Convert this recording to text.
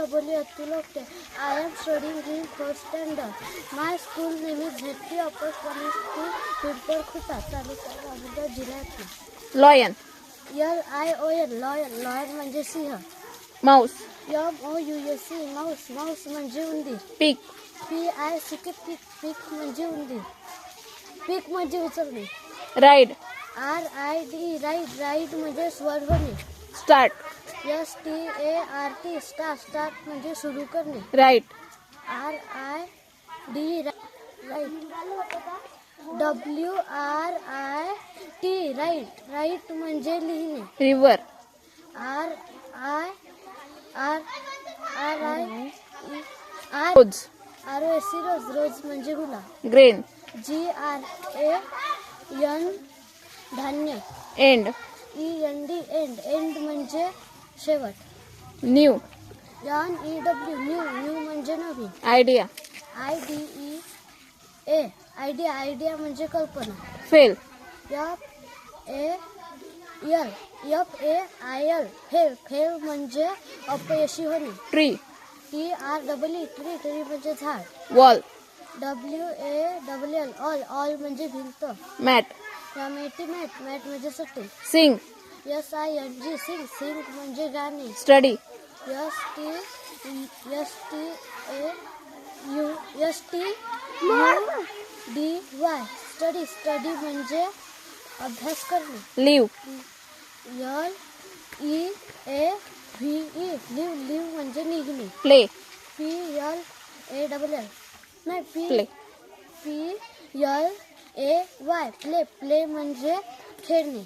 W Atul Okte. I am studying in 4th standard. My school name is झेट्टी upper primary school, Pimpal Khuta, taluka Ramgad, जिल्हा Yavatmal. Lion. LION lion. Lion म्हणजे सिंह. Mouse. MOUS mouse. Mouse म्हणजे उंदीर. पिक. PICK पीक. पीक म्हणजे उंदीर. पीक म्हणजे उचलणे. राईड. RID ride. राईड म्हणजे स्वर्गणे. स्टार्ट. START start. स्टार्ट म्हणजे सुरू करणे. Write. RID write. WRIT write. Write म्हणजे लिहिणे. River. Rose. ROS rose. Rose म्हणजे गुलाब. ग्रेन. GRAN धान्य. एंड. END end. एंड म्हणजे शेवट. न्यू. NEW new. न्यू म्हणजे नवीन. आयडिया. IDEA idea. आयडिया म्हणजे कल्पना. फेल. FAIL fail. फेल म्हणजे अपयशी होणे. ट्री. TREE ट्री म्हणजे झाड. वॉल. WALL ऑल म्हणजे भिंत. मॅट. मॅट. मॅट म्हणजे सुट्टी. सिंग. SING सिंग. सिंग म्हणजे गाणे. स्टडी. STUDY study. स्टडी म्हणजे अभ्यास करणे. लिव. LEAVE live. लिव म्हणजे निघणे. प्ले. PLALL नाही प्ले. PLAY play. प्ले म्हणजे खेळणे.